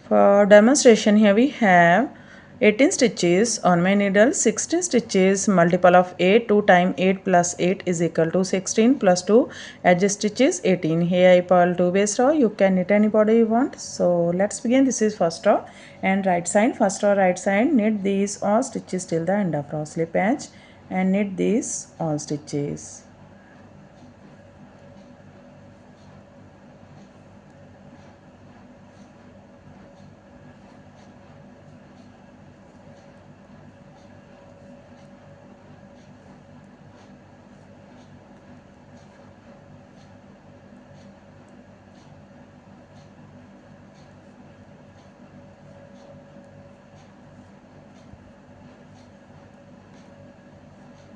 For demonstration, here we have 18 stitches on my needle, 16 stitches, multiple of 8, 2 times 8 plus 8 is equal to 16 plus 2 edge stitches 18. Here I purl 2 base row. You can knit any border you want. So let's begin. This is first row and right side. First row right side, knit these all stitches till the end of row, slip edge and knit these all stitches.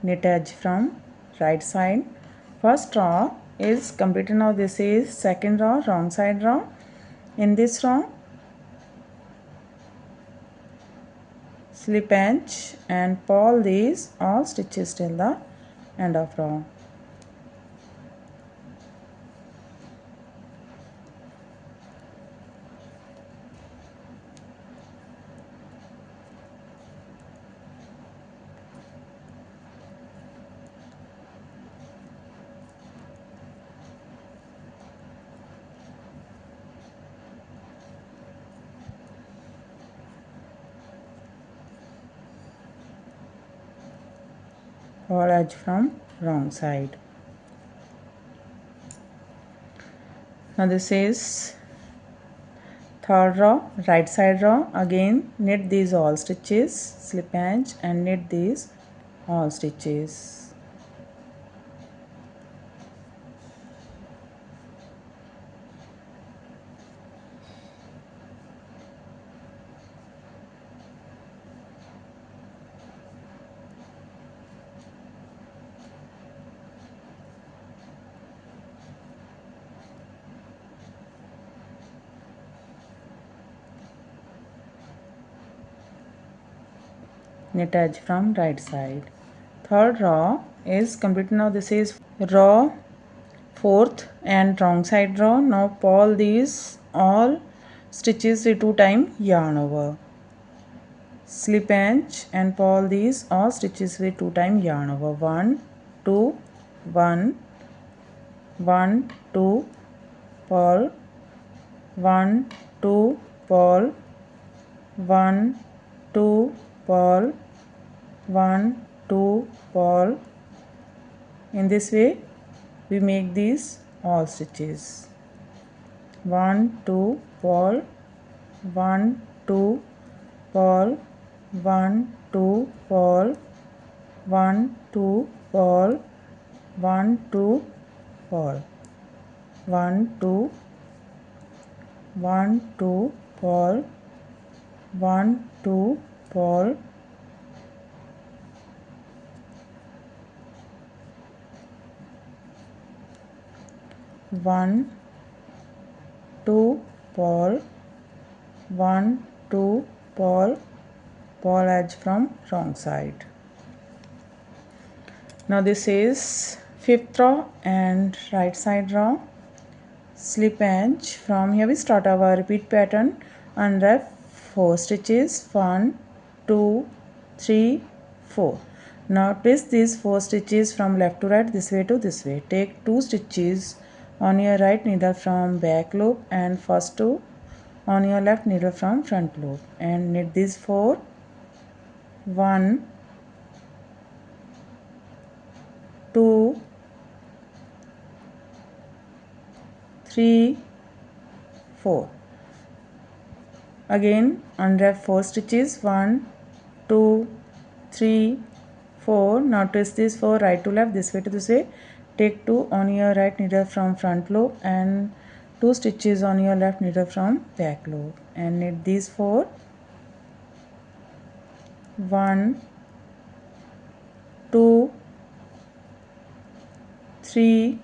Knit edge from right side. First row is completed. Now this is second row, wrong side row. In this row, slip edge and purl these all stitches till the end of row. Purl edge from wrong side. Now this is third row, right side row. Again knit these all stitches, slip edge and knit these all stitches. Knit edge from right side. Third row is complete. Now this is row fourth and wrong side row. Now purl these all stitches 2 times yarn over, slip edge and purl these all stitches with 2 times yarn over. 1 2 1 1 2 purl 1 2 purl 1 2 purl 1 2 purl. In this way we make these all stitches. 1 2 purl 1 2 purl 1 2 purl 1 2 purl 1 2 purl 1 2 1 2 purl 1 2 purl 1 2 purl 1 2 purl edge from wrong side. Now this is fifth row and right side row, slip edge. From here we start our repeat pattern. Unwrap 4 stitches, 1 2 3 4. Now twist these 4 stitches from left to right, this way to this way. Take 2 stitches on your right needle from back loop and first 2 on your left needle from front loop and knit these 4. 1 2 3 4. Again unwrap 4 stitches, 1 2 3 4. Now twist these 4 right to left, this way to this way. Take 2 on your right needle from front loop and 2 stitches on your left needle from back loop and knit these 4. 1 2 3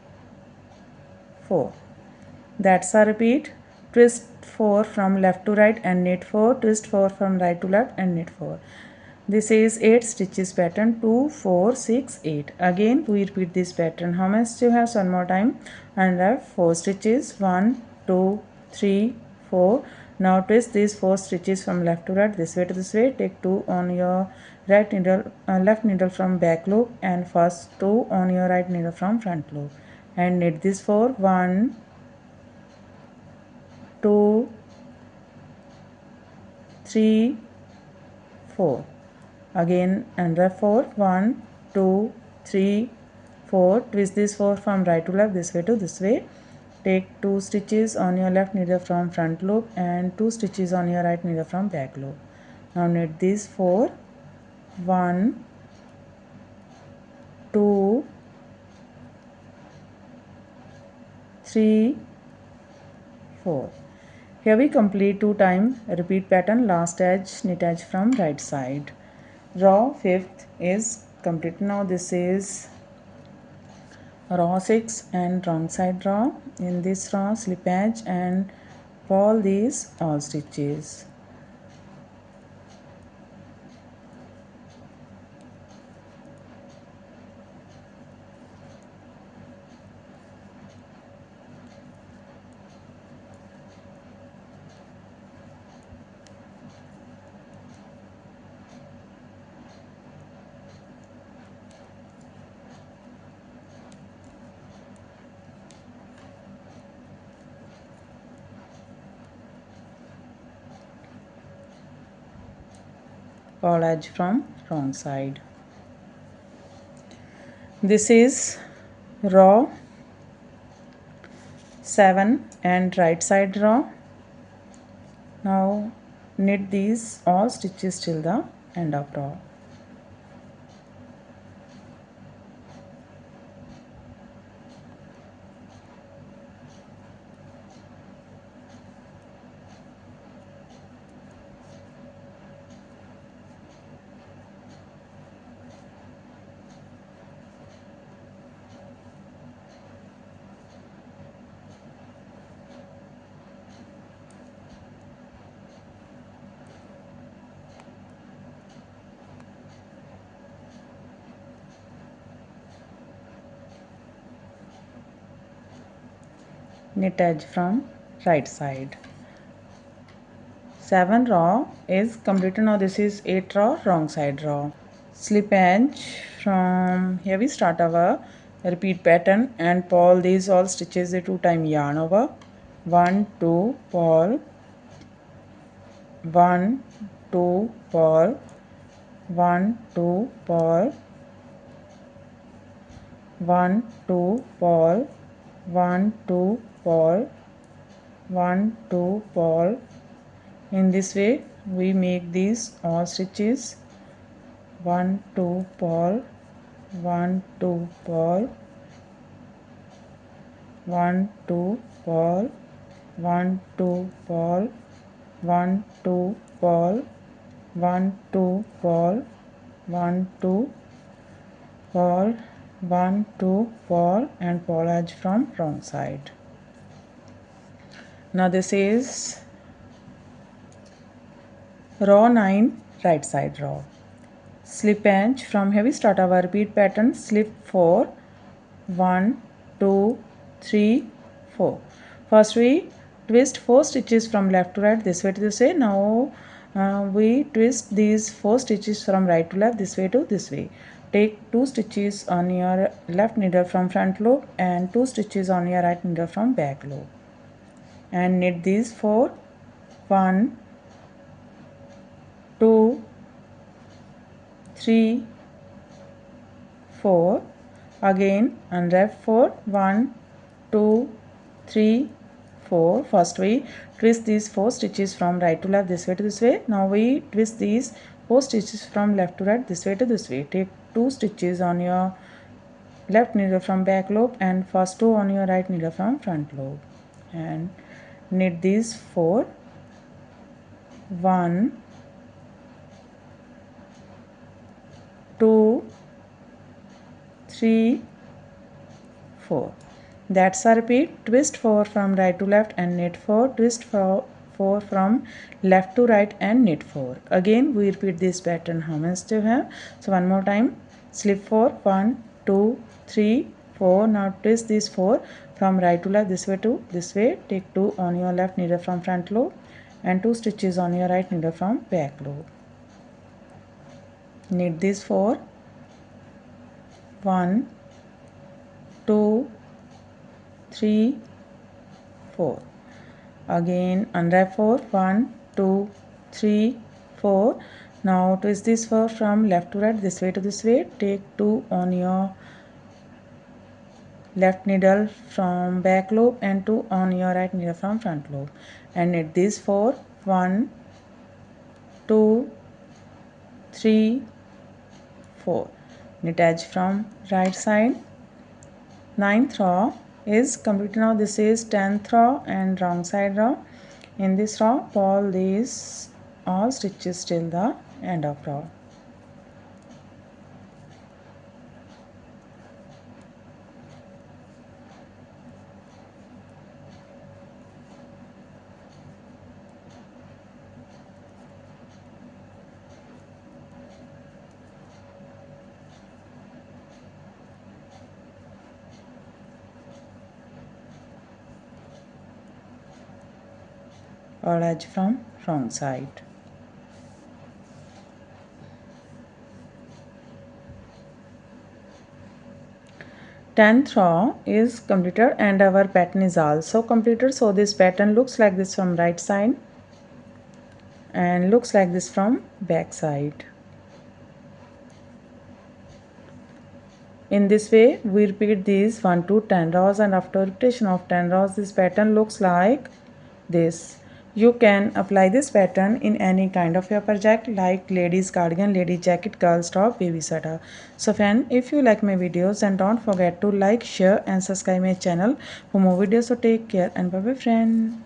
4. That's a repeat. Twist 4 from left to right and knit 4. Twist 4 from right to left and knit 4. This is 8 stitches pattern. 2 4 6 8. Again we repeat this pattern. How many stitches you have? One more time. Unwrap 4 stitches, 1 2 3 4. Now twist these 4 stitches from left to right, this way to this way. Take 2 on your right needle, left needle from back loop, and first 2 on your right needle from front loop, and knit this for 1, 2, 3, 4. Again another 4, 1, 2, 3, 4. Twist this 4 from right to left, this way to this way. Take 2 stitches on your left needle from front loop and 2 stitches on your right needle from back loop. Now knit these 4, 1, 2, 3, 4. Here we complete 2 times repeat pattern, last edge, knit edge from right side. Row 5th is complete. Now this is row 6 and wrong side row. In this row, slip edge and pull these all stitches. Pull edge from wrong side. This is row 7 and right side row. Now knit these all stitches till the end of row. Knit edge from right side. 7 row is completed. Now this is 8 row, wrong side row. Slip edge from here we start our repeat pattern and pull these all stitches the 2 time yarn over. 1, 2, pull, 1, 2, pull, 1, 2, pull, 1, 2, pull, 1, 2, pull, 1, 2, pull. In this way we make these all stitches. 1, 2, pull, 1, 2, pull, 1, 2, pull, 1, 2, pull, 1, 2, pull, 1, 2, pull, 1, 2, pull, 1, 2, pull, and pull edge from wrong side. Now this is row 9, right side row. Slip edge from here we start our repeat pattern. Slip 4, 1, 2, 3, 4. First we twist 4 stitches from left to right, this way to this way. Now we twist these 4 stitches from right to left, this way to this way. Take 2 stitches on your left needle from front loop and 2 stitches on your right needle from back loop, and knit these 4, 1, 2, 3, 4. Again unwrap 4, 1, 2, 3, 4. First we twist these 4 stitches from right to left, this way to this way. Now we twist these 4 stitches from left to right, this way to this way. Take 2 stitches on your left needle from back loop and first 2 on your right needle from front loop, and knit these 4, 1, 2, 3, 4. That's a repeat. Twist 4 from right to left and knit 4. Twist 4 from left to right and knit 4. Again we repeat this pattern how many steps have. So one more time. Slip 4, 1, 2, 3, 4. Now twist these 4 from right to left, this way to this way. Take 2 on your left needle from front loop and 2 stitches on your right needle from back loop. Knit this for 1, 2, 3, 4. Again unwrap for 1, 2, 3, 4. Now twist this for from left to right, this way to this way. Take 2 on your left needle from back loop and 2 on your right needle from front loop, and knit this for 1, 2, 3, 4. Knit edge from right side. 9th row is completed. Now this is 10th row and wrong side row. In this row, pull these all stitches till the end of row. Or edge from wrong side. Tenth row is completed and our pattern is also completed. So this pattern looks like this from right side and looks like this from back side. In this way we repeat these 1 to 10 rows, and after repetition of 10 rows this pattern looks like this. You can apply this pattern in any kind of your project like ladies cardigan, lady jacket, girls top, baby sweater. So friend, if you like my videos, then don't forget to like, share and subscribe my channel for more videos. So take care and bye bye friend.